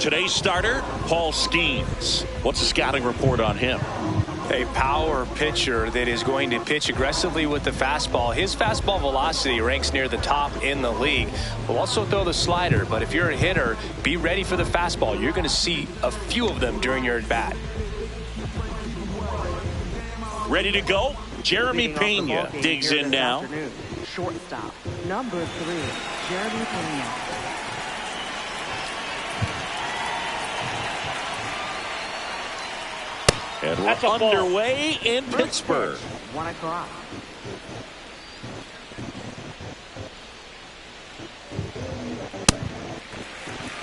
Today's starter, Paul Skeens. What's the scouting report on him? A power pitcher that is going to pitch aggressively with the fastball. His fastball velocity ranks near the top in the league. Will also throw the slider, but if you're a hitter, be ready for the fastball. You're going to see a few of them during your at-bat. Ready to go? Jeremy Pena digs in now. Shortstop, number 3, Jeremy Pena. And we're underway in Pittsburgh. 1 o'clock.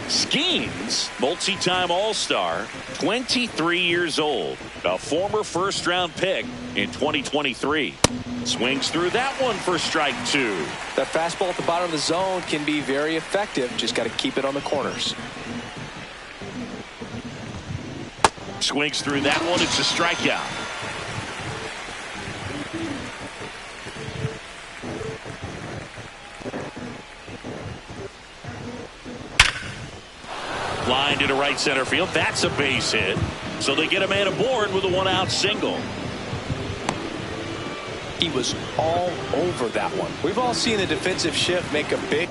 Skeens, multi-time All-Star, 23 years old, a former first-round pick in 2023. Swings through that one for strike 2. That fastball at the bottom of the zone can be very effective. Just got to keep it on the corners. Swings through that one. It's a strikeout. Line to right center field. That's a base hit. So they get a man aboard with a 1-out single. He was all over that one. We've all seen the defensive shift make a big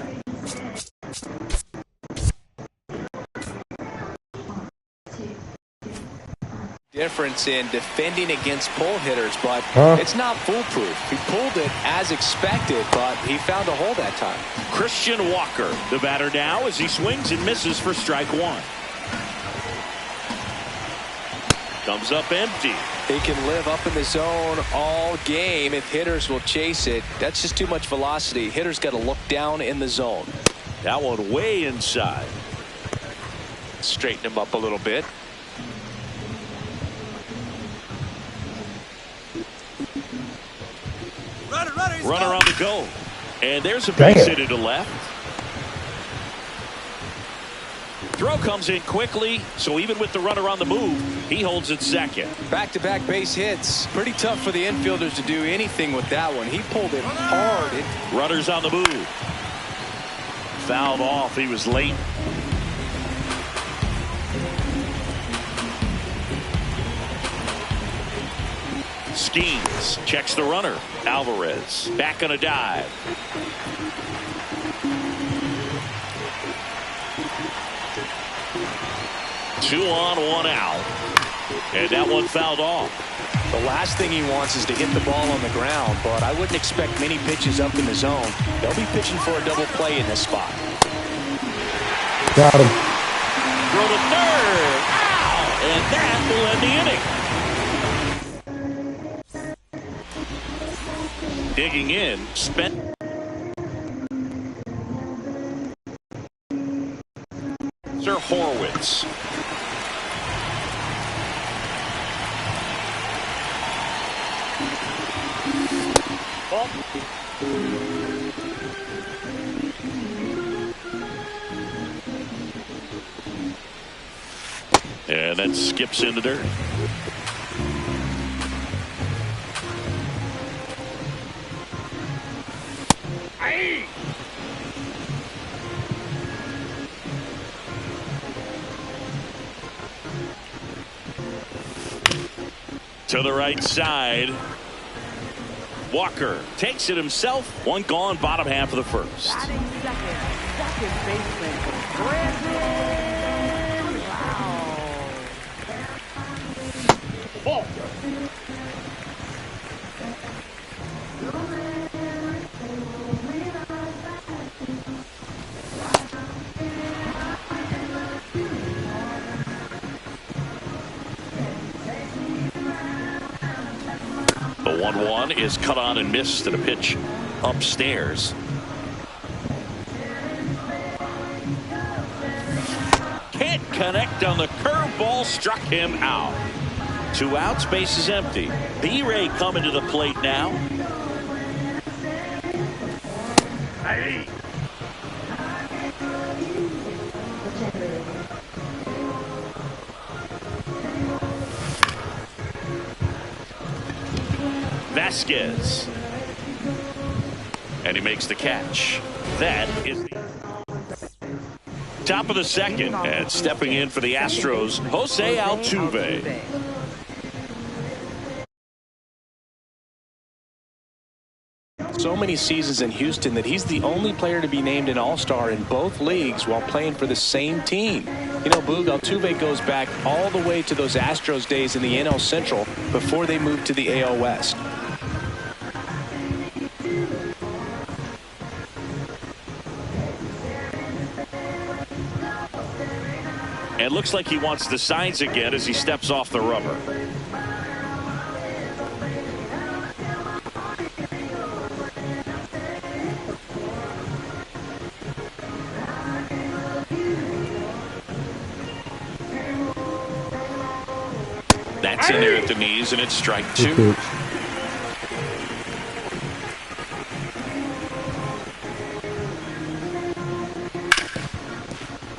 difference in defending against pull hitters, but it's not foolproof. He pulled it as expected, but he found a hole that time. Christian Walker, the batter now, as he swings and misses for strike 1. Comes up empty. He can live up in the zone all game if hitters will chase it. That's just too much velocity. Hitters got to look down in the zone. That one way inside. Straighten him up a little bit. Runner on the go. And there's a base hit to left. Throw comes in quickly, so even with the runner on the move, he holds it second. Back-to-back base hits. Pretty tough for the infielders to do anything with that one. He pulled it hard. Runners on the move. Fouled off. He was late. Skeens checks the runner. Alvarez back on a dive. Two on, 1 out. And that one fouled off. The last thing he wants is to hit the ball on the ground, but I wouldn't expect many pitches up in the zone. They'll be pitching for a double play in this spot. Got him. Throw to third. Ow! And that will end the inning. Digging in, Spencer Horwitz. And then skips in the dirt. To the right side. Walker takes it himself. One gone, bottom half of the first. Batting second baseman, Brandon. Wow. The 1-1 is cut on and missed at a pitch upstairs. Can't connect on the curveball, struck him out. 2 outs, base is empty. B-Ray coming to the plate now. Hey. Vasquez. And he makes the catch. That is the Top of the second, and stepping in for the Astros, Jose Altuve. So many seasons in Houston that he's the only player to be named an All-Star in both leagues while playing for the same team. You know, Boog, Altuve goes back all the way to those Astros days in the NL Central before they moved to the AL West. And looks like he wants the signs again as he steps off the rubber. That's in there at the knees, and it's strike two.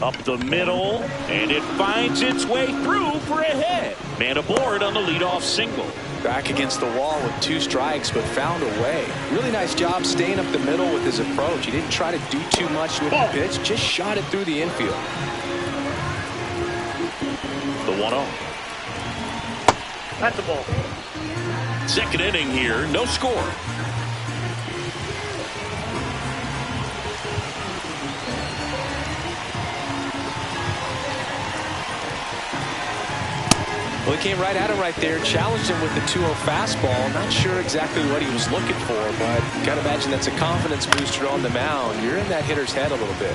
Up the middle, and it finds its way through for a hit. Man aboard on the leadoff single. Back against the wall with 2 strikes, but found a way. Really nice job staying up the middle with his approach. He didn't try to do too much with the pitch, just shot it through the infield. The 1-0. That's a ball. Second inning here, no score. Well, he came right at him right there, challenged him with the 2-0 fastball. Not sure exactly what he was looking for, but got to imagine that's a confidence booster on the mound. You're in that hitter's head a little bit.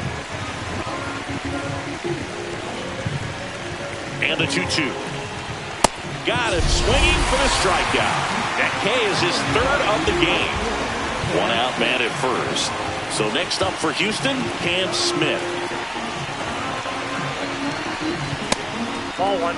And the 2-2. Got him swinging for the strikeout. That K is his 3rd of the game. 1 out, man at first. So next up for Houston, Cam Smith. Ball 1.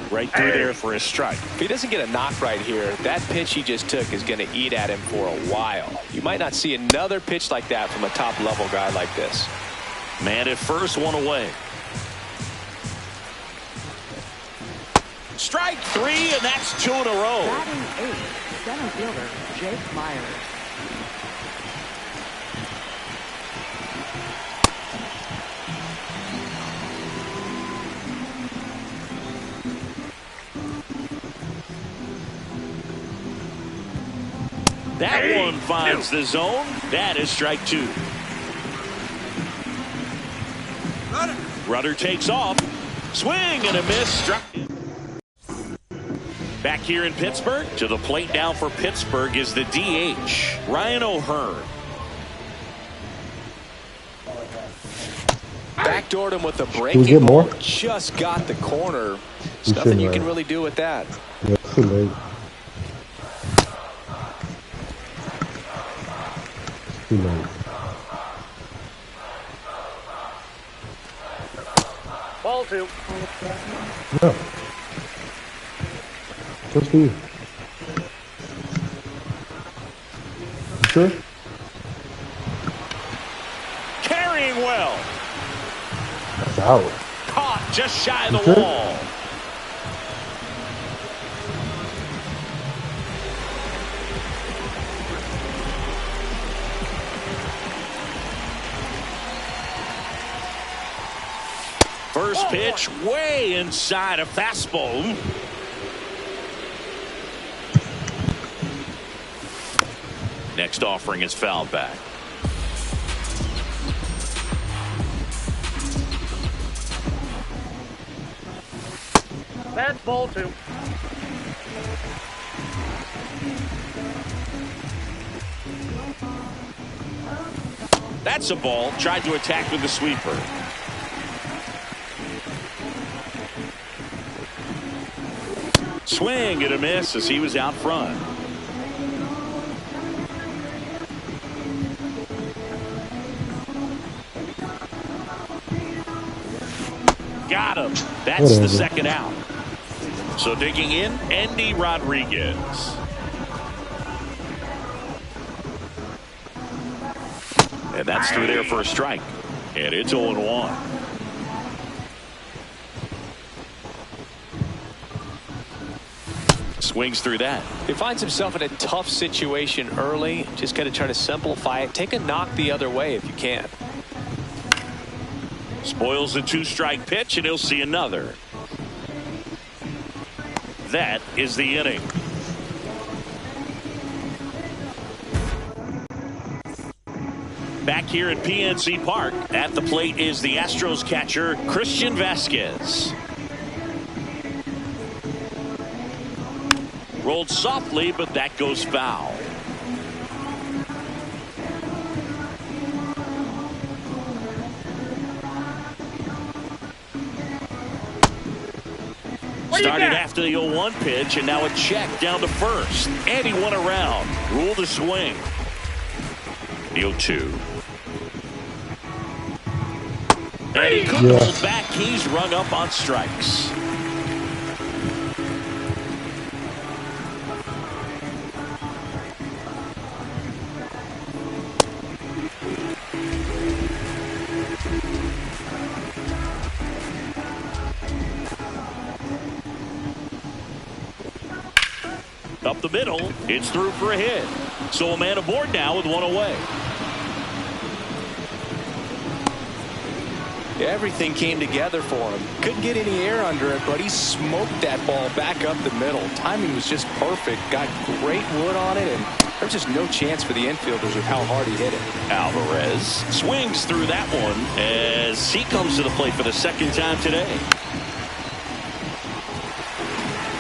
Right through there for a strike. If he doesn't get a knock right here, that pitch he just took is going to eat at him for a while. You might not see another pitch like that from a top-level guy like this. Man at first, 1 away. Strike 3, and that's 2 in a row. Batting 8, center fielder Jake Myers. That one finds the zone. That is strike 2. Rudder takes off. Swing and a miss. Struck him. Back here in Pittsburgh. To the plate now for Pittsburgh is the DH, Ryan O'Hearn. Backdoored him with a breaking ball. Just got the corner. There's nothing you can really do with that. Yeah, too late. Too late. Ball 2. No. Just for you. Sure? Carrying well. That's out. Caught just shy of the wall. First pitch way inside a fastball. Next offering is fouled back. That's ball 2. That's a ball. Tried to attack with the sweeper. Swing and a miss as he was out front. Got him. That's the second out. So digging in, Andy Rodriguez. And that's through there for a strike. And it's 0-1. Swings through that. He finds himself in a tough situation early. Just got to try to simplify it. Take a knock the other way if you can. Spoils the 2-strike pitch, and he'll see another. That is the inning. Back here at PNC Park, at the plate is the Astros catcher, Christian Vasquez. Rolled softly, but that goes foul. Started after the 0-1 pitch, and now a check down to first. And he went around. Ruled a swing. The 0-2. And he couldn't hold back. He's rung up on strikes. Up the middle, it's through for a hit. So a man aboard now with one away. Everything came together for him. Couldn't get any air under it, but he smoked that ball back up the middle. Timing was just perfect. Got great wood on it, and there's just no chance for the infielders with how hard he hit it. Alvarez swings through that one as he comes to the plate for the second time today.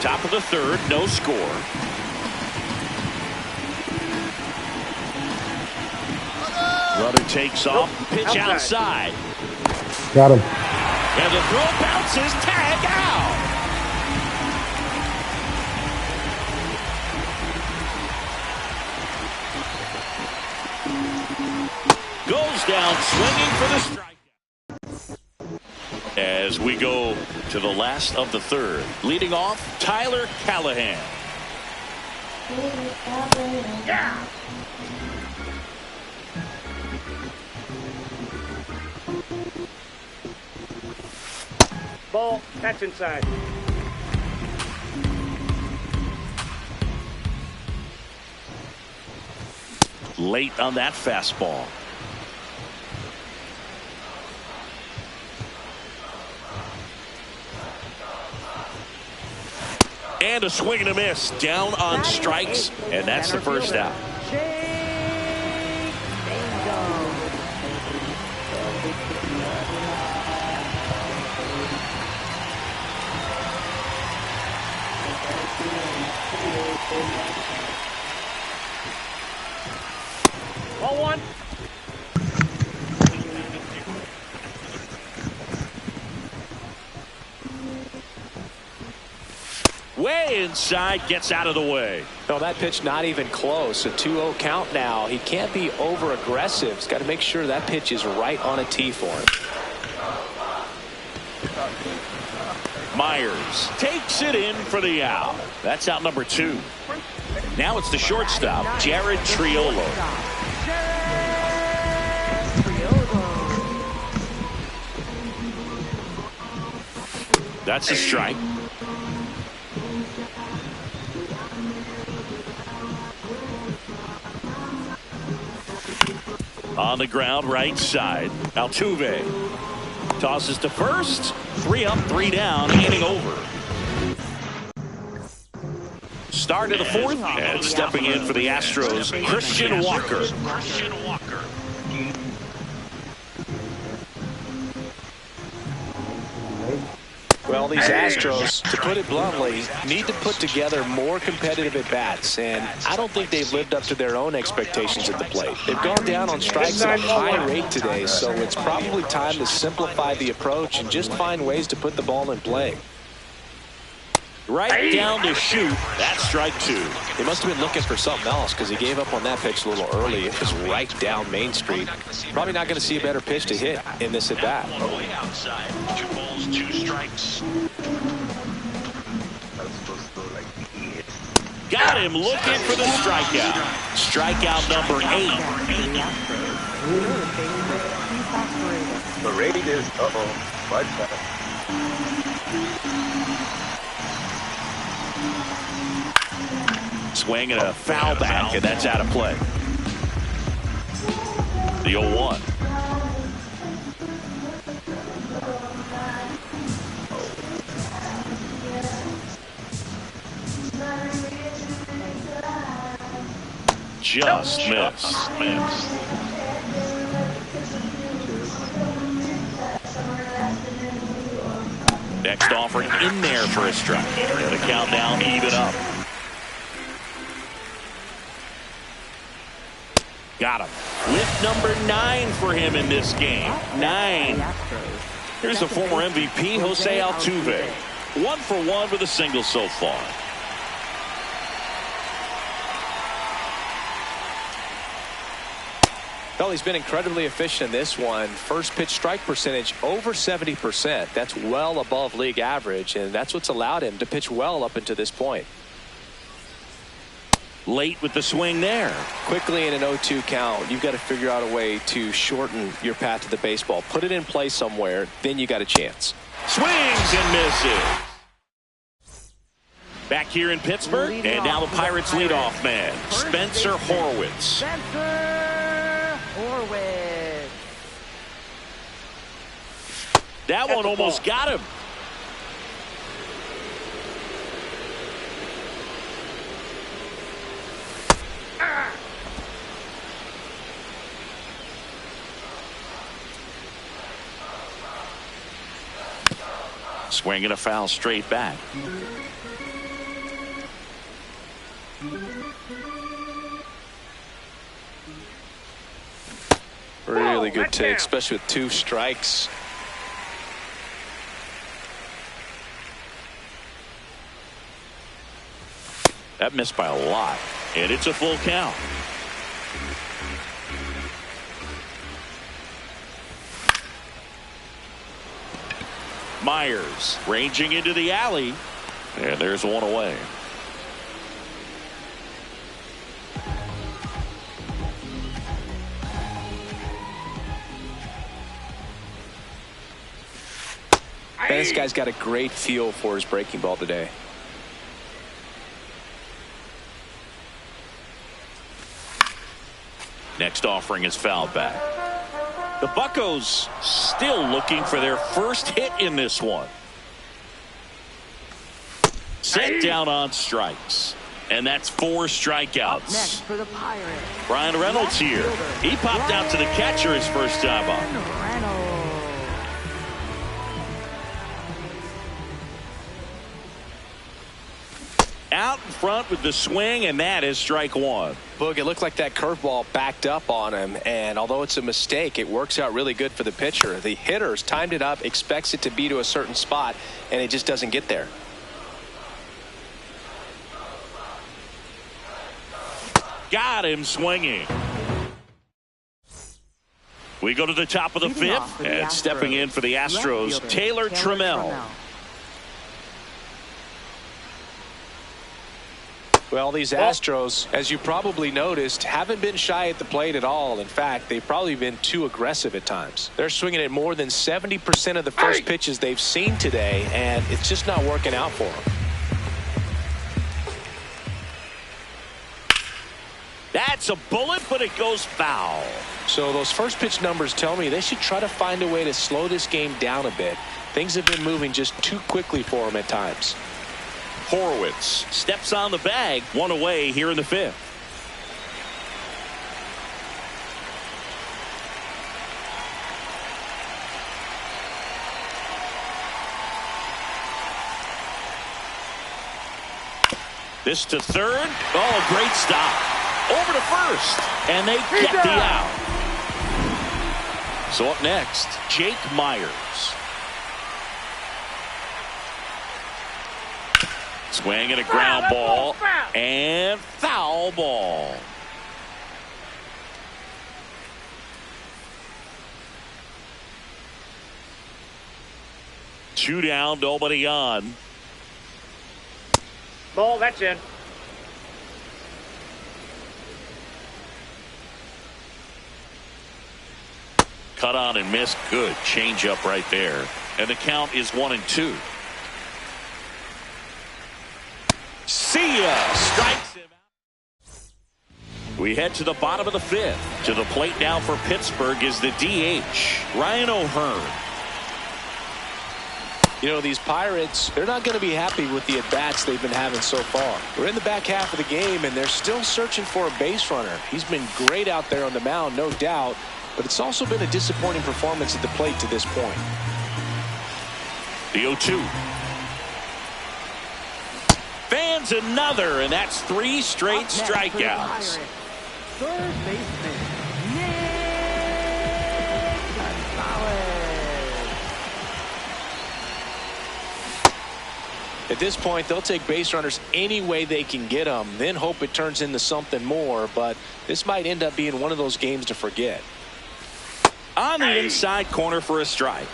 Top of the third, no score. Runner takes off, pitch outside. Got him. And the throw bounces, tag out. Goes down swinging for the strikeout. As we go to the last of the third, leading off Tyler Callahan. Yeah. Ball, catch inside. Late on that fastball. And a swing and a miss. Down on strikes, and that's the first out. Ball one. Way inside, gets out of the way. No, that pitch not even close. A 2-0 count now. He can't be over aggressive. He's got to make sure that pitch is right on a tee for him. Myers takes it in for the out. That's out number 2. Now it's the shortstop, Jared Triolo. That's a strike. On the ground, right side. Altuve tosses to first. 3 up, 3 down, inning over. Start of the fourth, and stepping in for the Astros, Christian Walker. Well, these Astros, to put it bluntly, need to put together more competitive at-bats, and I don't think they've lived up to their own expectations at the plate. They've gone down on strikes at a high rate today, so it's probably time to simplify the approach and just find ways to put the ball in play. Right down to shoot. That's strike 2. He must have been looking for something else because he gave up on that pitch a little early. It was right down Main Street. Probably not going to see a better pitch to hit in this at-bat. Way outside. 2 balls, 2 strikes. Got him looking for the strikeout. Strikeout number 8. The Raiders, watch that. Swing and a foul back, and that's out of play. The 0-1. Just missed. Next offering in there for a strike. And the countdown even up. Got him. With number 9 for him in this game. 9. Here's the former MVP, Jose Altuve. 1 for 1 with a single so far. Well, he's been incredibly efficient in this one. First pitch strike percentage over 70%. That's well above league average, and that's what's allowed him to pitch well up until this point. Late with the swing there. Quickly in an 0-2 count, you've got to figure out a way to shorten your path to the baseball. Put it in play somewhere, then you got a chance. Swings and misses. Back here in Pittsburgh, and now the Pirates leadoff man, Spencer Horwitz. Spencer Horwitz. That one almost got him. Swinging a foul straight back. Really good take, especially with 2 strikes. That missed by a lot, and it's a full count. Myers ranging into the alley, and there's one away. This guy's got a great feel for his breaking ball today. Next offering is fouled back. The Buccos still looking for their first hit in this one. Set down on strikes. And that's 4 strikeouts. Up next for the Pirates, Brian Reynolds here. He popped out to the catcher his first time on. Reynolds. Out in front with the swing, and that is strike 1. Boog, it looked like that curveball backed up on him, and although it's a mistake, it works out really good for the pitcher. The hitter's timed it up, expects it to be to a certain spot, and it just doesn't get there. Got him swinging. We go to the top of the Leading off fifth, for the and stepping Astros, in for the left Astros, fielder, Taylor Trammell. Well, these Astros, as you probably noticed, haven't been shy at the plate at all. In fact, they've probably been too aggressive at times. They're swinging at more than 70% of the first pitches they've seen today, and it's just not working out for them. That's a bullet, but it goes foul. So those first pitch numbers tell me they should try to find a way to slow this game down a bit. Things have been moving just too quickly for them at times. Horwitz steps on the bag, 1 away here in the 5th. This to third. Oh, a great stop. Over to first, and they get the out. So up next, Jake Myers. Swing and a ground ball, and foul ball. Two down, nobody on. Ball, that's in. Cut on and miss. Good changeup right there. And the count is 1-2. See ya. Strikes him out. We head to the bottom of the fifth. To the plate now for Pittsburgh is the DH, Ryan O'Hearn. You know, these Pirates, they're not going to be happy with the at-bats they've been having so far. We're in the back half of the game, and they're still searching for a base runner. He's been great out there on the mound, no doubt, but it's also been a disappointing performance at the plate to this point. The 0-2. Fans another, and that's 3 straight strikeouts. Third baseman, Nick Gonzalez. At this point, they'll take base runners any way they can get them, then hope it turns into something more, but this might end up being one of those games to forget. On the inside corner for a strike.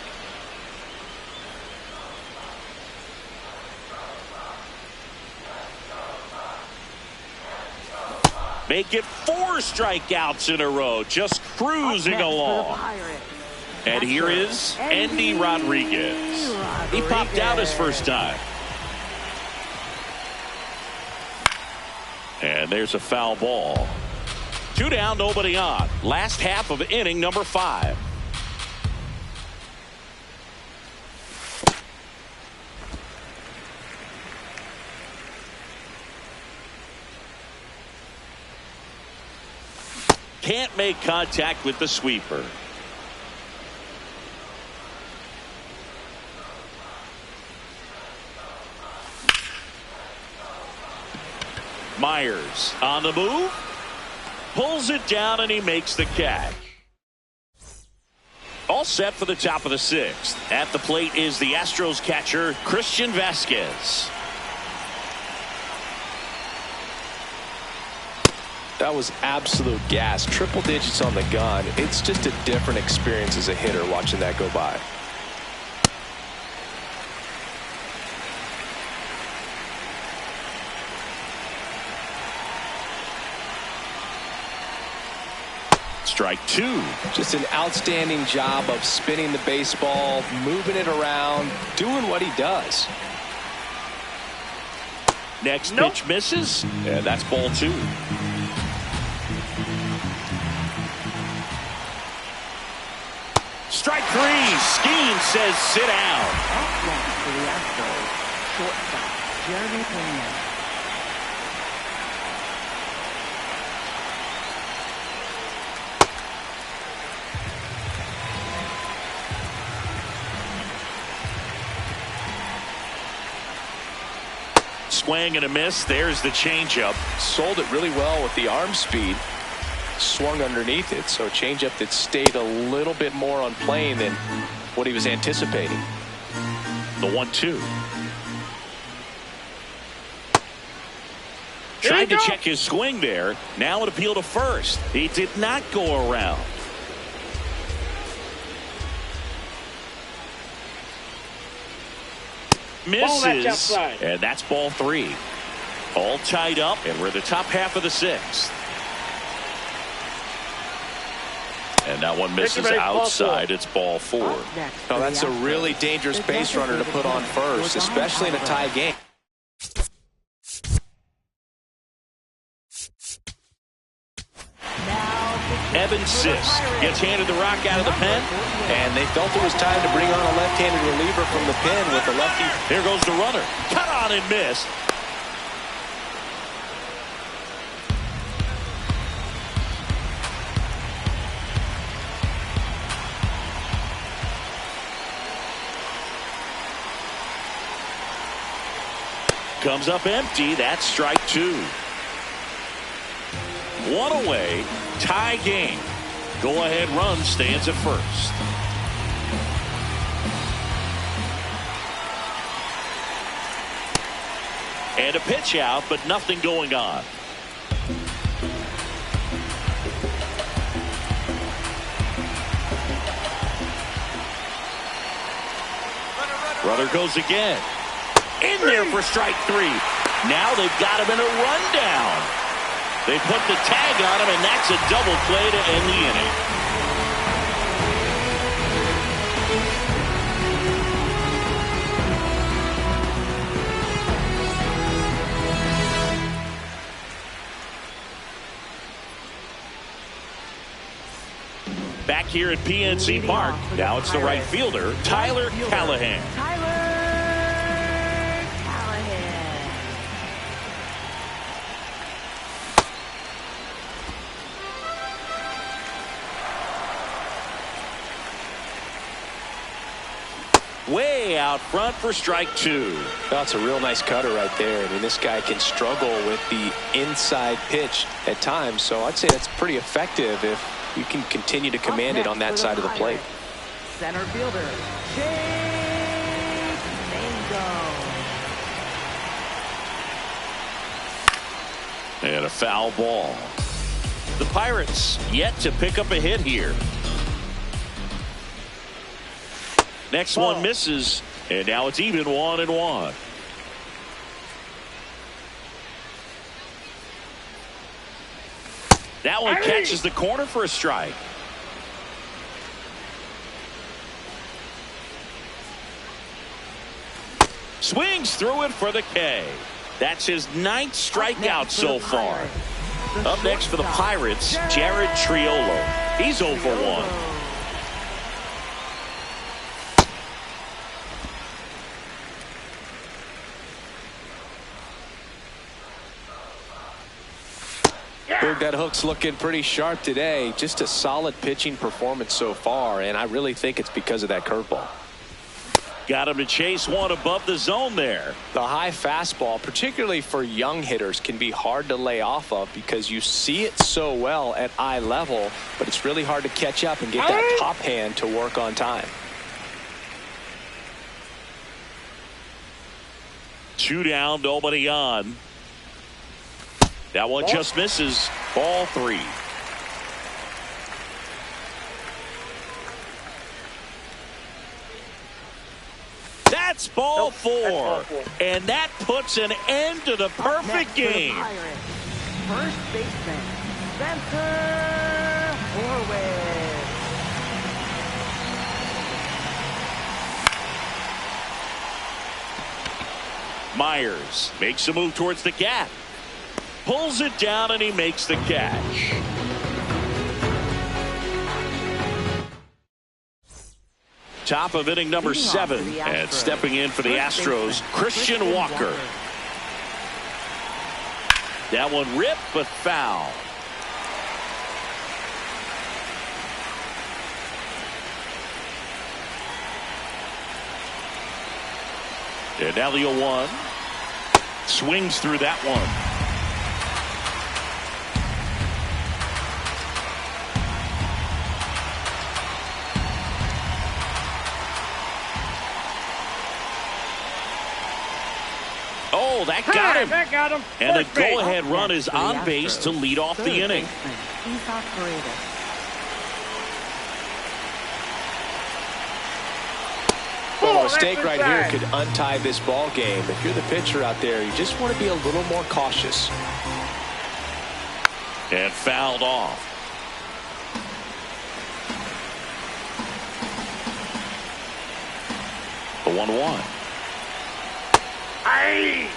Make it 4 strikeouts in a row, just cruising along. And here is Endy Rodriguez. He popped out his first time. And there's a foul ball. 2 down, nobody on. Last half of inning number 5. Can't make contact with the sweeper. Myers on the move. Pulls it down and he makes the catch. All set for the top of the 6th. At the plate is the Astros catcher, Christian Vasquez. That was absolute gas. Triple digits on the gun. It's just a different experience as a hitter watching that go by. Strike 2. Just an outstanding job of spinning the baseball, moving it around, doing what he does. Next pitch misses, and that's ball 2. Strike 3. Skeen says sit down. Up next for the Astros, shortstop Jeremy Pena. Swing and a miss. There's the changeup. Sold it really well with the arm speed. Swung underneath it, so a changeup that stayed a little bit more on plane than what he was anticipating. The 1-2. Tried to check his swing there. Now an appeal to first. He did not go around. Misses, and that's ball 3. All tied up, and we're the top half of the 6th. And that one misses outside. It's ball 4. Now that's a really dangerous base runner to put on first, especially in a tie game. Evan Sisk gets handed the rock out of the pen. And they felt it was time to bring on a left-handed reliever from the pen with the lefty. Here goes the runner. Cut on and missed. Comes up empty. That's strike 2. 1 away. Tie game. Go-ahead run stands at first. And a pitch out, but nothing going on. Runner goes again. In there for strike 3. Now they've got him in a rundown. They put the tag on him, and that's a double play to end the inning. Back here at PNC Park, now it's the right fielder, Tyler Callahan. Way out front for strike two. That's a real nice cutter right there. I mean, this guy can struggle with the inside pitch at times, so I'd say that's pretty effective if you can continue to command it on that side of the plate. Center fielder, Chase Mango. And a foul ball. The Pirates yet to pick up a hit here. Next one misses, and now it's even 1-1. That one catches the corner for a strike. Swings through it for the K. That's his 9th strikeout so far. Up next for the Pirates, Jared Triolo. He's 0 for 1. That hook's looking pretty sharp today. Just a solid pitching performance so far, and I really think it's because of that curveball. Got him to chase one above the zone there. The high fastball, particularly for young hitters, can be hard to lay off of because you see it so well at eye level, but it's really hard to catch up and get that top hand to work on time. 2 down, nobody on. That one just misses. Ball 3. That's ball 4. And that puts an end to the perfect game. First baseman, Spencer Horwitz. Myers makes a move towards the gap. Pulls it down and he makes the catch. Top of inning number 7, and stepping in for the Astros, Christian Walker. That one ripped but foul. And now the 0-1. Swings through that one. Oh, that got him. That got him. And the go-ahead run is on base to lead off the inning. Well, a mistake right here could untie this ball game. If you're the pitcher out there, you just want to be a little more cautious. And fouled off. The 1-1. Aye.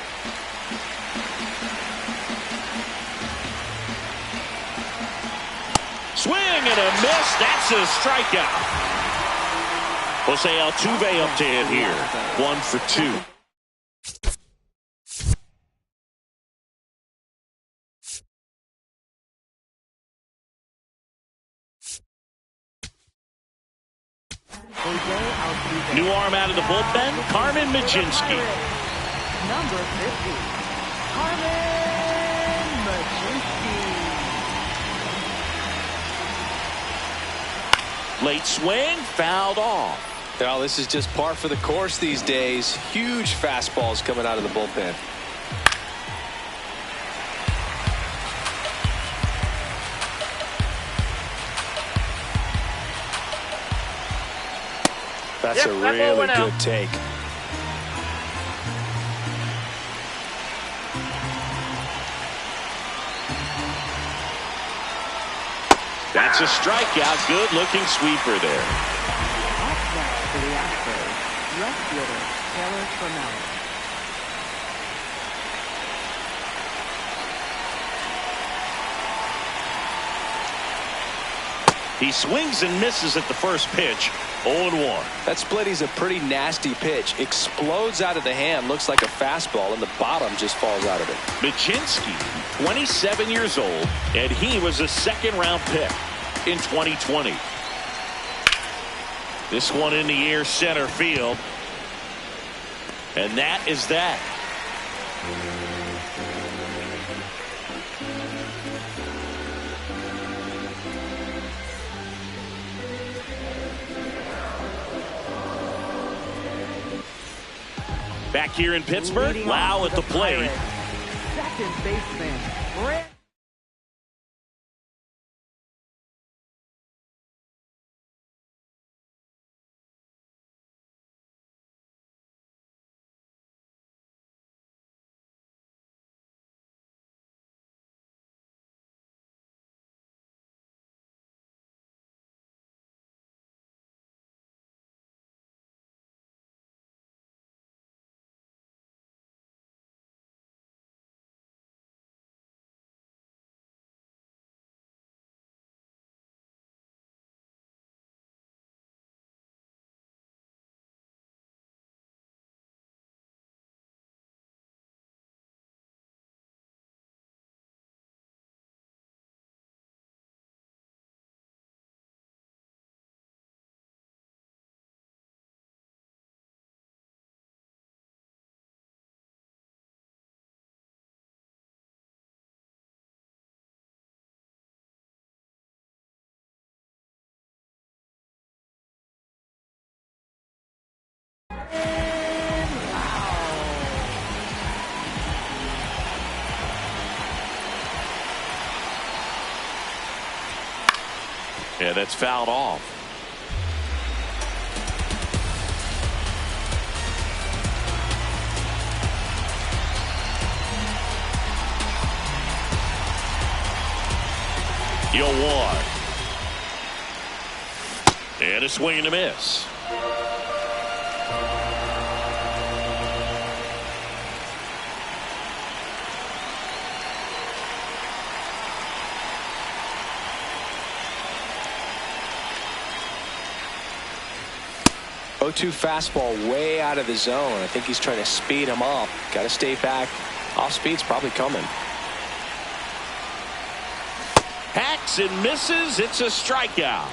Swing and a miss. That's a strikeout. Jose Altuve up to hit here. 1 for 2. New arm out of the bullpen, Carmen Mlodzinski. Number 50, Carmen Mlodzinski. Late swing, fouled off. Well, this is just par for the course these days. Huge fastballs coming out of the bullpen. That's a really good take. That's a strikeout. Good looking sweeper there. Up next for the Astros, left fielder Taylor Trammell. He swings and misses at the first pitch. 0-1. That split is a pretty nasty pitch. Explodes out of the hand. Looks like a fastball, and the bottom just falls out of it. Michinski, 27 years old, and he was a second-round pick in 2020. This one in the air center field. And that is that. Back here in Pittsburgh, Lau at the plate. Second baseman, Brent. Yeah, that's fouled off. You'll one. And a swing and a miss. Go-to fastball way out of the zone. I think he's trying to speed him up. Got to stay back. Off speed's probably coming. Hacks and misses. It's a strikeout.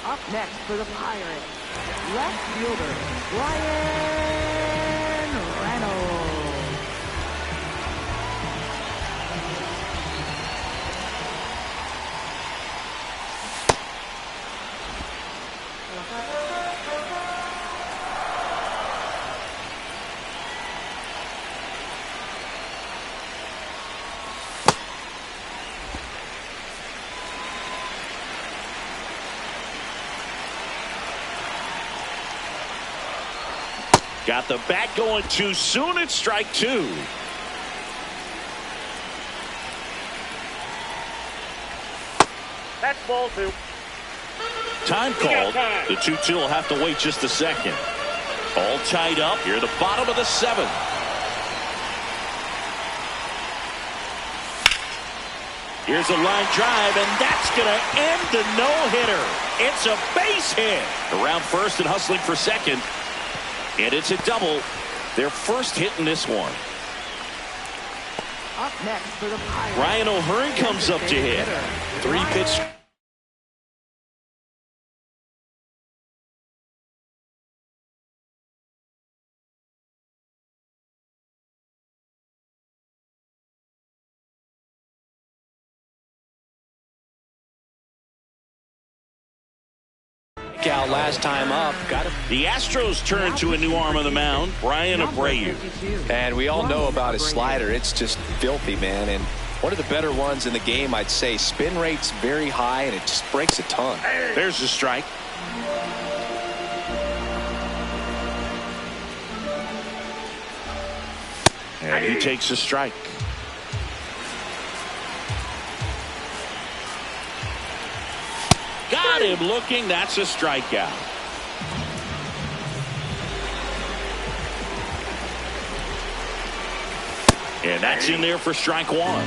Up next for the Pirates, left fielder, Ryan Reynolds. Got the bat going too soon. It's strike two. That's ball two. Time called. The 2-2 will have to wait just a second. All tied up here, the bottom of the seventh. Here's a line drive, and that's going to end the no-hitter. It's a base hit. Around first and hustling for second. And it's a double. Their first hit in this one. Up next for the Pirates, Ryan O'Hearn comes up to hit. 3-pitch. Out last time up. Got it. The Astros turn to a new arm on the mound, Brian Abreu. And we all know about his slider. It's just filthy, man. And one of the better ones in the game, I'd say. Spin rate's very high, and it just breaks a ton. There's the strike. And he takes a strike. Got him looking. That's a strikeout. And that's in there for strike one.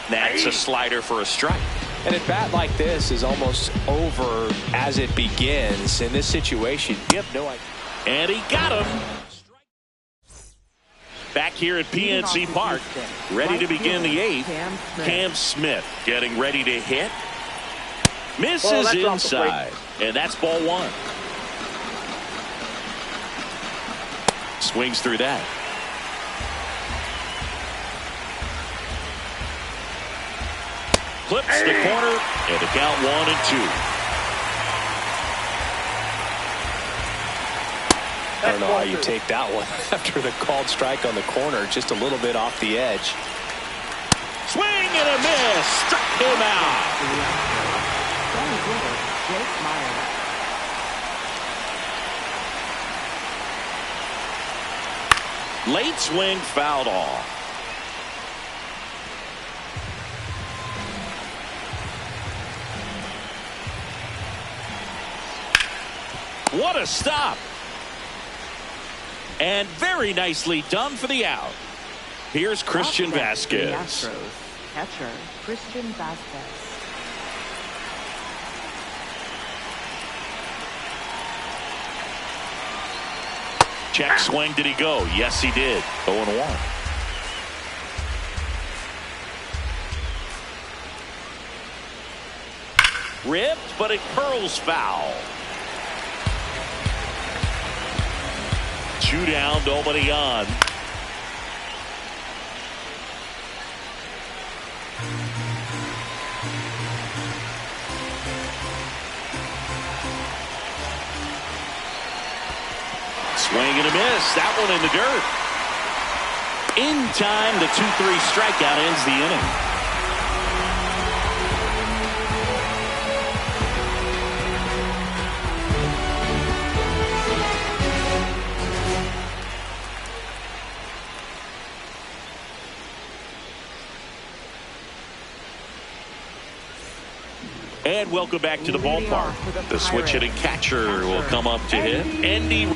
That's a slider for a strike. And at bat like this is almost over as it begins. In this situation, you have no idea. And he got him. Back here at PNC Park, ready to begin the 8th. Cam Smith getting ready to hit. Misses inside. And that's ball 1. Swings through that. Clips the corner, and the count 1-2. I don't know how you take that one after the called strike on the corner, just a little bit off the edge. Swing and a miss, struck him out. Late swing fouled off. What a stop. And very nicely done for the out. Here's Christian Vasquez. Astros catcher Christian Vasquez. Check swing. Did he go? Yes, he did. 0-1. Ripped, but it curls foul. 2 down, nobody on. Swing and a miss. That one in the dirt. In time, the 2-3 strikeout ends the inning. And welcome back to the ballpark. The switch hitting catcher will come up to hit. Andy.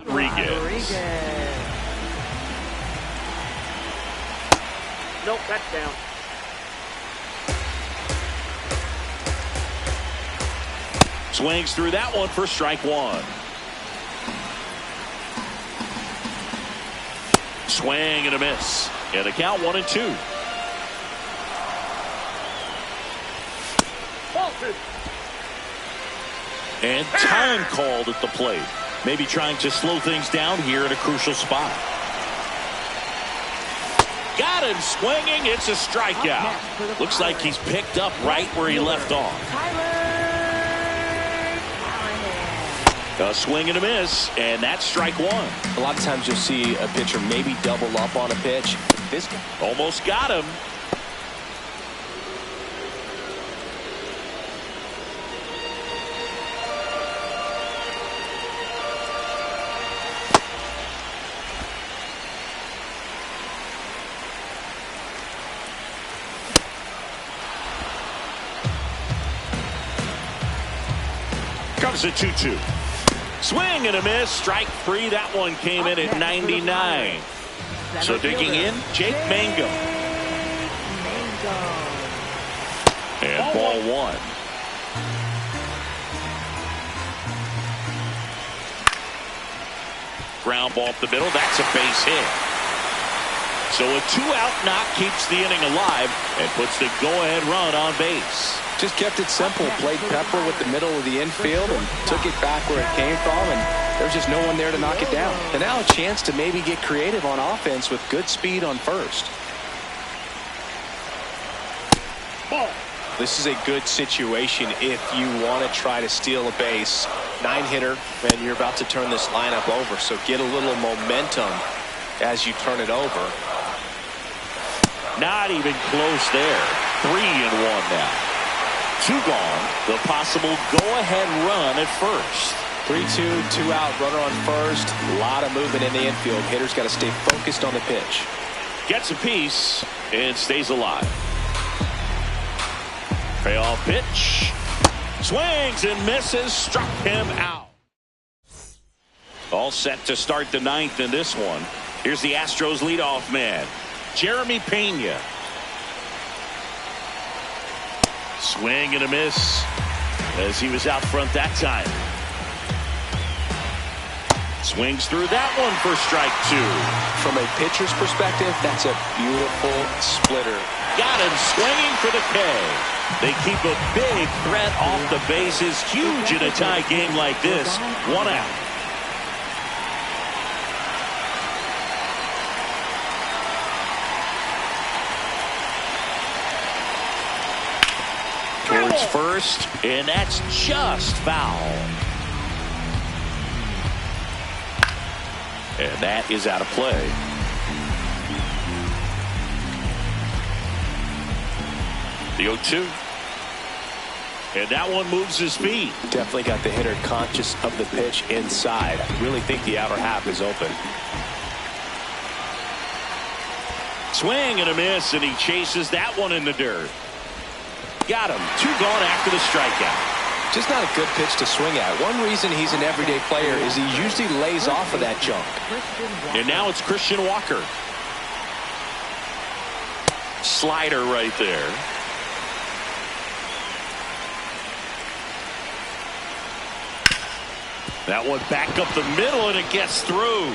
Rodriguez. Nope, that's down. Swings through that one for strike 1. Swing and a miss. And the count 1-2. And time called at the plate. Maybe trying to slow things down here in a crucial spot. Got him swinging. It's a strikeout. Looks like he's picked up right where he left off. A swing and a miss, and that's strike 1. A lot of times you'll see a pitcher maybe double up on a pitch. This guy almost got him. Comes a 2-2. Swing and a miss. Strike 3. That one came in at 99. So digging in, Jake Mangum. And ball 1. Ground ball up the middle. That's a base hit. So a 2-out knock keeps the inning alive and puts the go-ahead run on base. just kept it simple, played pepper with the middle of the infield and took it back where it came from, and there's just no one there to knock it down. And now a chance to maybe get creative on offense with good speed on first. Ball. This is a good situation if you want to try to steal a base. 9-hitter, and you're about to turn this lineup over. So get a little momentum as you turn it over. Not even close there. 3-1 now. 2 gone. The possible go-ahead run at first. 3-2, 2 out, runner on first. A lot of movement in the infield. Hitter's got to stay focused on the pitch. Gets a piece and stays alive. Payoff pitch. Swings and misses. Struck him out. All set to start the 9th in this one. Here's the Astros leadoff man, Jeremy Pena. Swing and a miss as he was out front that time. Swings through that one for strike 2. From a pitcher's perspective, that's a beautiful splitter. Got him swinging for the K. They keep a big threat off the bases. Huge in a tie game like this. 1 out. Towards first, and that's just foul. And that is out of play. The 0-2. And that one moves his feet. Definitely got the hitter conscious of the pitch inside. I really think the outer half is open. Swing and a miss, and he chases that one in the dirt. Got him. 2 gone after the strikeout. Just not a good pitch to swing at. One reason he's an everyday player is he usually lays off of that junk. And now it's Christian Walker. Slider right there. That one back up the middle, and it gets through.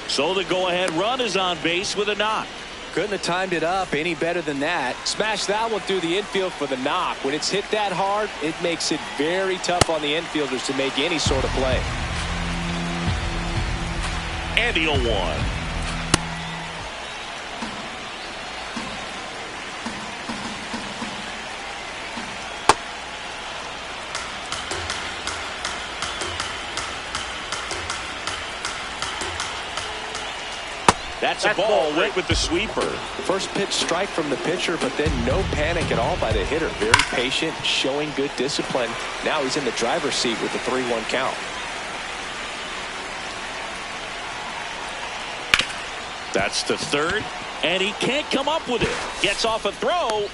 So the go-ahead run is on base with a knock. Couldn't have timed it up any better than that. Smash that one through the infield for the knock. When it's hit that hard, it makes it very tough on the infielders to make any sort of play. And the 0-1. That's a ball. Went with the sweeper. First pitch strike from the pitcher, but then no panic at all by the hitter. Very patient, showing good discipline. Now he's in the driver's seat with the 3-1 count. That's the third, and he can't come up with it. Gets off a throw.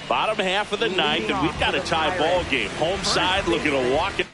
Bottom half of the 9th, and we've got a tie ball game. Home side looking to walk it.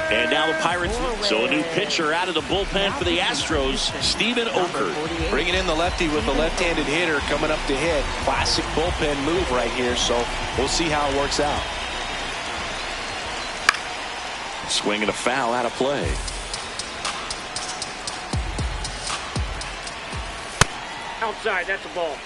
And now the Pirates. So a new pitcher out of the bullpen for the Astros, Steven Okert. Bringing in the lefty with the left-handed hitter coming up to hit. Classic bullpen move right here, so we'll see how it works out. Swing and a foul out of play. Outside, that's a ball.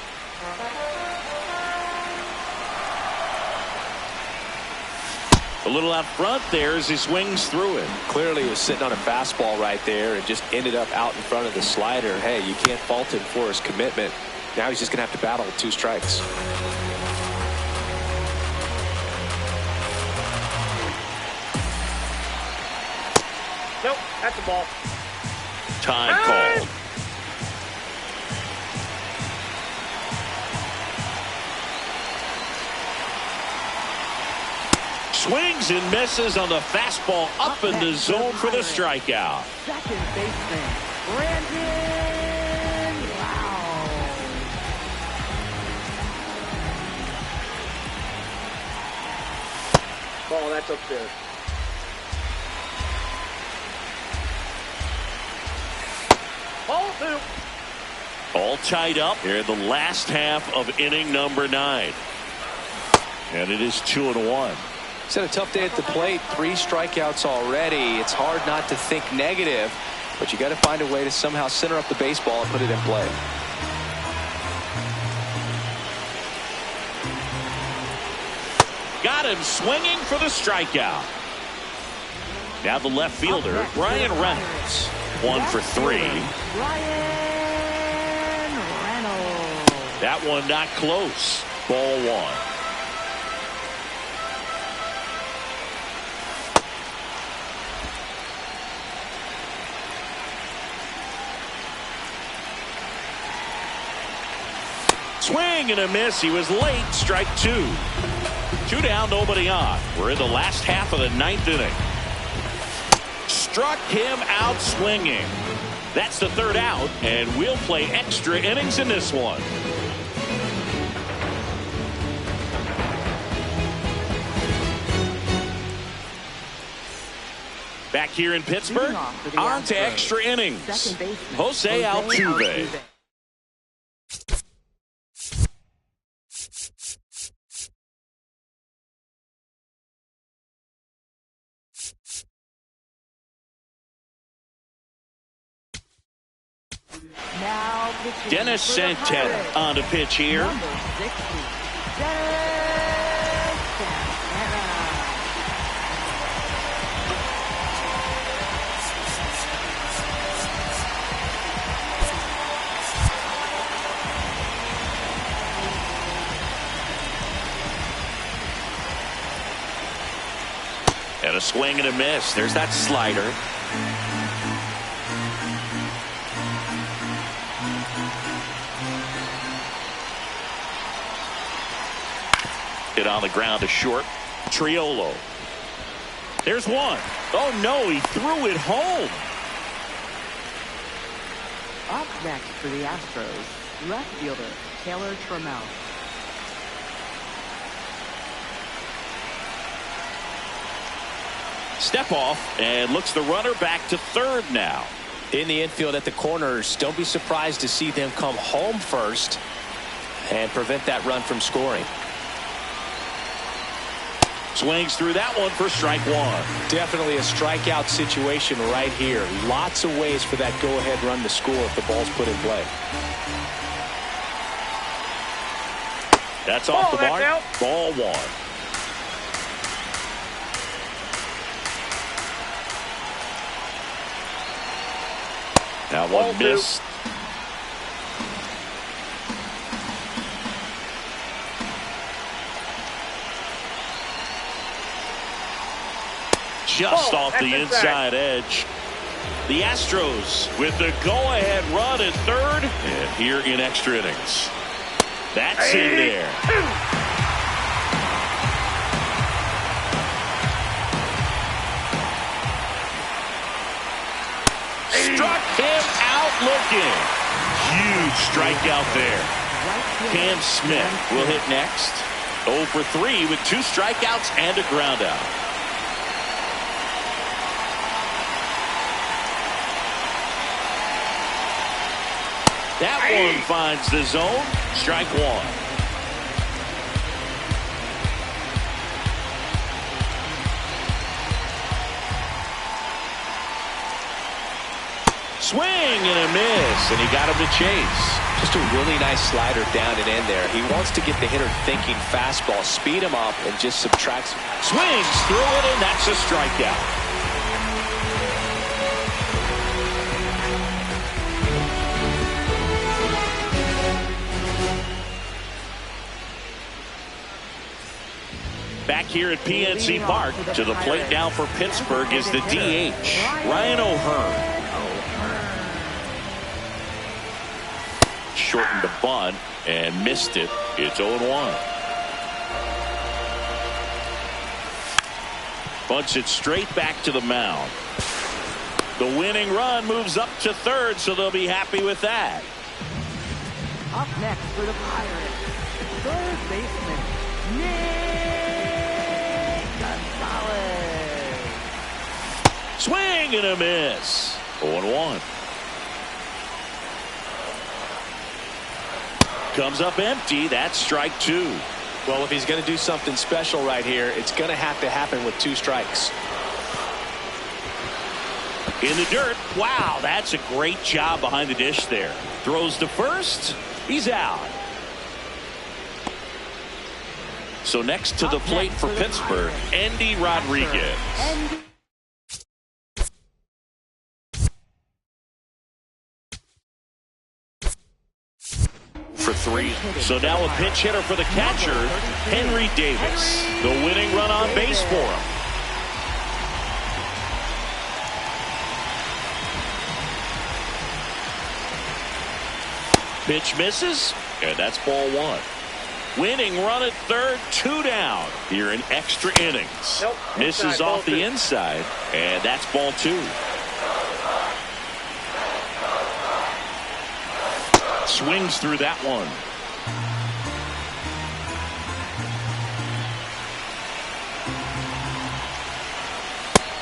A little out front there as he swings through it. Clearly he was sitting on a fastball right there and just ended up out in front of the slider. Hey, you can't fault him for his commitment. Now he's just going to have to battle with 2 strikes. Nope, that's a ball. Time called. Swings and misses on the fastball up in the zone for the strikeout. Second baseman. Brandon Lowe. Ball, that's up there. Ball 2. All tied up here in the last half of inning number 9. And it is 2-1. He's had a tough day at the plate. 3 strikeouts already. It's hard not to think negative, but you got to find a way to somehow center up the baseball and put it in play. Got him swinging for the strikeout. Now the left fielder, Bryan Reynolds. 1 for 3. Bryan Reynolds. That one not close. Ball 1. Swing and a miss. He was late. Strike 2. 2 down, nobody on. We're in the last half of the 9th inning. Struck him out swinging. That's the 3rd out, and we'll play extra innings in this one. Back here in Pittsburgh, on to extra innings. Jose Altuve. Now Dennis Santana on the pitch here. Number 60, Dennis Santana. And a swing and a miss. There's that slider. Hit on the ground to short. Triolo. There's one. Oh no, he threw it home. Up next for the Astros, left fielder Taylor Trammell. Step off and looks the runner back to 3rd now. In the infield at the corners, don't be surprised to see them come home first and prevent that run from scoring. Swings through that one for strike 1. Definitely a strikeout situation right here. Lots of ways for that go-ahead run to score if the ball's put in play. That's off the mark. Out. Ball 1. Now one missed. Just off the inside edge. The Astros with the go-ahead run at 3rd. And here in extra innings. That's in there. Struck him out looking. Huge strikeout there. Cam Smith will hit next. 0 for 3 with 2 strikeouts and a ground out. That one finds the zone. Strike 1. Swing and a miss, and he got him to chase. Just a really nice slider down and in there. He wants to get the hitter thinking fastball, speed him up, and just subtracts. Swings through it, and that's a strikeout. Back here at PNC Park, to the plate now for Pittsburgh is the DH, Ryan O'Hearn. Shortened the bunt and missed it. It's 0-1. Bunts it straight back to the mound. The winning run moves up to third, so they'll be happy with that. Up next for the Pirates, third baseman, Nick Gonzalez. Swing and a miss. 0-1. Comes up empty. That's strike two. Well, if he's going to do something special right here, it's going to have to happen with 2 strikes. In the dirt. Wow, that's a great job behind the dish there. Throws to first. He's out. So next to the plate for Pittsburgh, Endy Rodriguez. For 3. So now a pinch hitter for the catcher, Henry Davis. The winning run on base for him. Pitch misses, and that's ball 1. Winning run at third, 2 down here in extra innings. Nope. Misses off the inside, and that's ball 2. Swings through that one.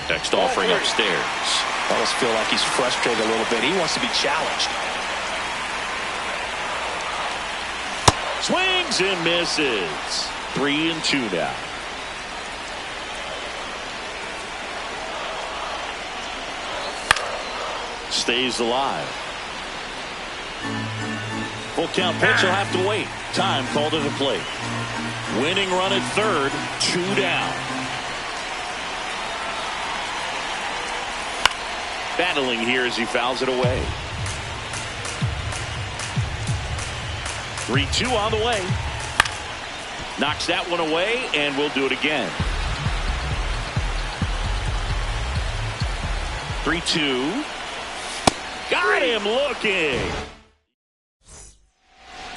Next offering upstairs. I almost feel like he's frustrated a little bit. He wants to be challenged. Swings and misses. 3-2 now. Stays alive. Full count pitch will have to wait. Time called to the plate. Winning run at third, 2 down. Battling here as he fouls it away. 3-2 on the way. Knocks that one away, and we'll do it again. 3-2. Got him looking.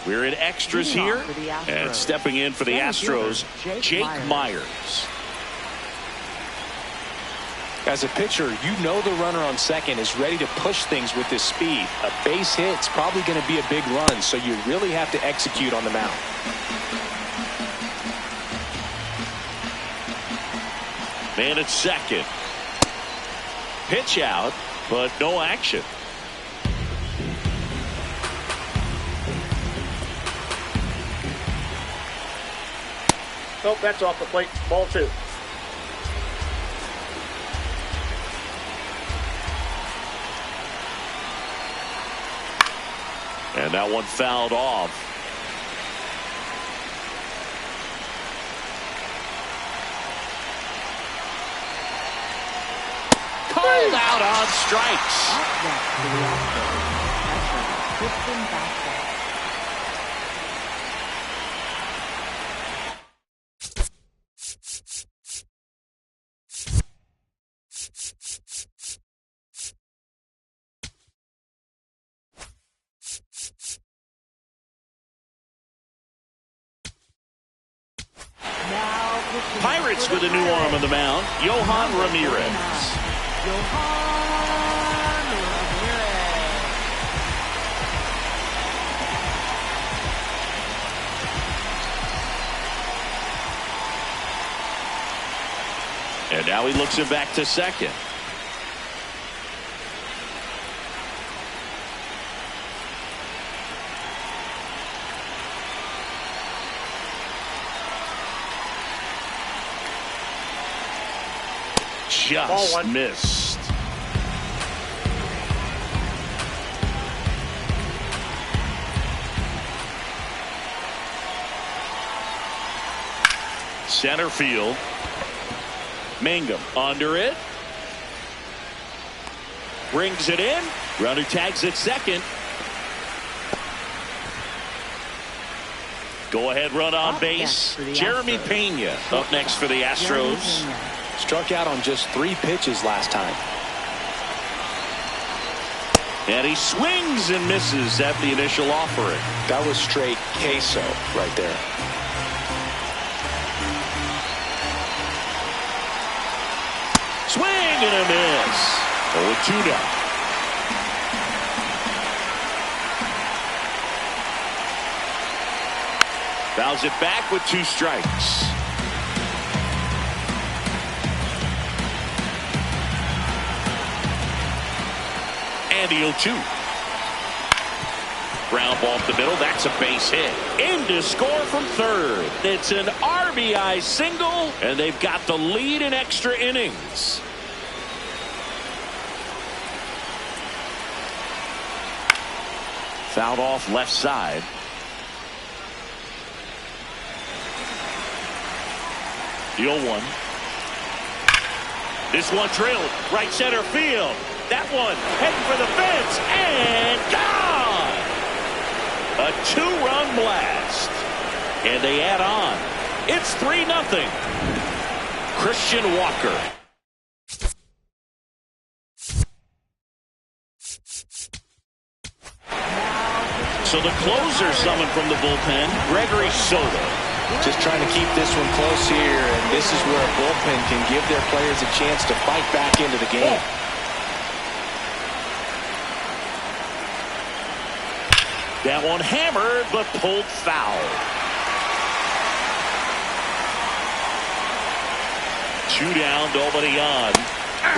We're in extras here, and stepping in for the Astros, Jake Myers. As a pitcher, you know the runner on second is ready to push things with his speed. A base hit's probably going to be a big run, so you really have to execute on the mound. Man at second. Pitch out, but no action. Nope, that's off the plate. Ball 2. And that one fouled off. Called out on strikes. Up next for the Astros, Tristan Vazquez. Pirates with a new arm on the mound, Yohan Ramirez. And now he looks it back to second. Just missed. Center field. Mangum under it. Brings it in. Runner tags at second. Go ahead run on base. Jeremy Pena up next for the Astros. Struck out on just 3 pitches last time. And he swings and misses at the initial offering. That was straight queso right there. Swing and a miss. 0-2 now. Fouls it back with 2 strikes. And the 0-2. Ground ball up the middle. That's a base hit. In to score from third. It's an RBI single, and they've got the lead in extra innings. Fouled off left side. The 0-1. This one drilled right center field. That one heading for the fence and gone. A 2-run blast. And they add on. It's 3-0. Christian Walker. So the closer summoned from the bullpen, Gregory Soto. Just trying to keep this one close here, and this is where a bullpen can give their players a chance to fight back into the game. That one hammered, but pulled foul. 2 down, nobody on.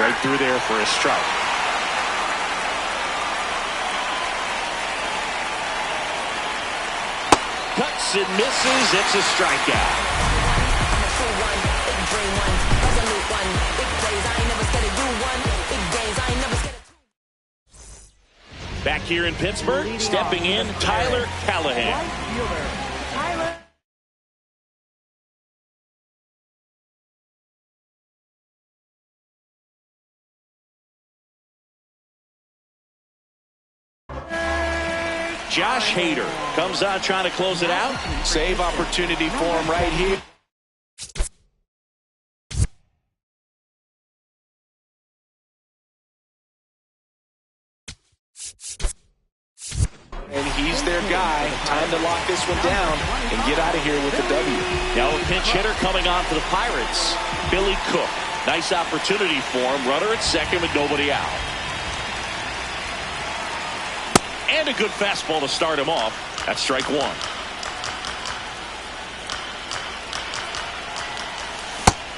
Right through there for a strike. Cuts and misses. It's a strikeout. Back here in Pittsburgh, stepping in, Tyler Callahan. Josh Hader comes on trying to close it out. Save opportunity for him right here. And he's their guy. Time to lock this one down and get out of here with the W. Now a pinch hitter coming on for the Pirates, Billy Cook. Nice opportunity for him. Runner at second with nobody out. And a good fastball to start him off. That's strike 1.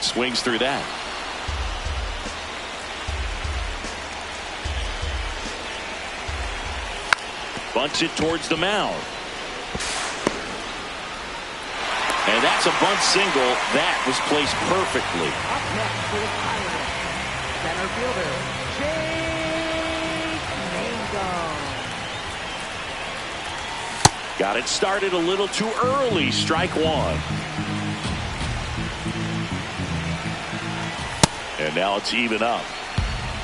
Swings through that. Bunts it towards the mound. And that's a bunt single. That was placed perfectly. Up next for the Pirates, center fielder, Jake Mangum. Got it started a little too early. Strike 1. And now it's even up.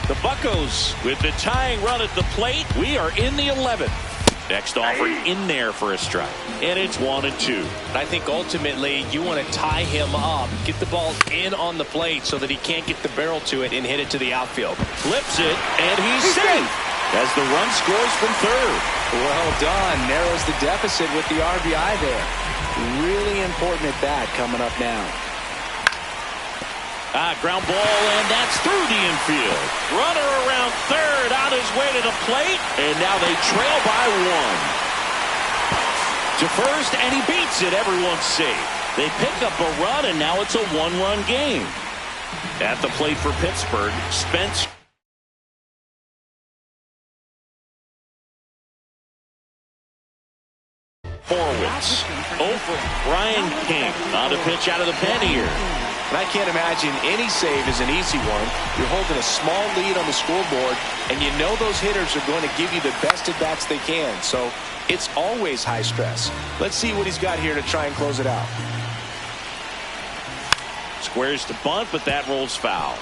The Buccos with the tying run at the plate. We are in the 11th. Next offer in there for a strike. And it's 1-2. I think ultimately you want to tie him up, get the ball in on the plate so that he can't get the barrel to it and hit it to the outfield. Flips it, and he's safe as the run scores from third. Well done. Narrows the deficit with the RBI there. Really important at bat coming up now. Ground ball, and that's through the infield. Runner around third on his way to the plate, and now they trail by 1. To first, and he beats it. Everyone's safe. They pick up a run, and now it's a 1-run game. At the plate for Pittsburgh, Spence. Horwitz over Brian King on a pitch out of the pen here. And I can't imagine any save is an easy one. You're holding a small lead on the scoreboard, and you know those hitters are going to give you the best at-bats they can. So it's always high stress. Let's see what he's got here to try and close it out. Squares to bunt, but that rolls foul.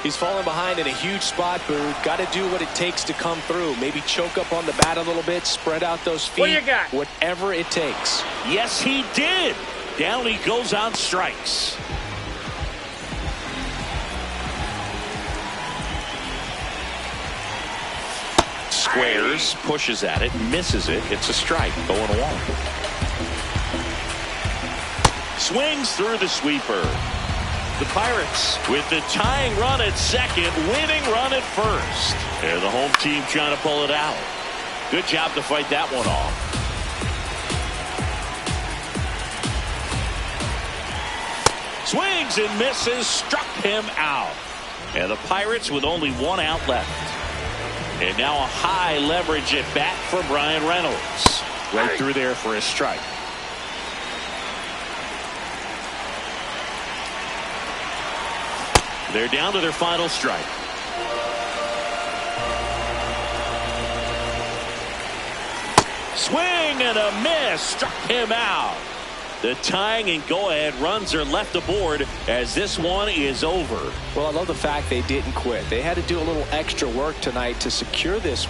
He's falling behind in a huge spot, Boog. Got to do what it takes to come through. Maybe choke up on the bat a little bit, spread out those feet. What do you got? Whatever it takes. Yes, he did. Down he goes on strikes. Squares, pushes at it, misses it. It's a strike. 0-1. Swings through the sweeper. the Pirates with the tying run at second, winning run at first. And the home team trying to pull it out. Good job to fight that one off. Swings and misses, struck him out. And the Pirates with only one out left. And now a high leverage at bat for Bryan Reynolds. Right through there for a strike. They're down to their final strike. Swing and a miss, struck him out. The tying and go-ahead runs are left aboard as this one is over. Well, I love the fact they didn't quit. They had to do a little extra work tonight to secure this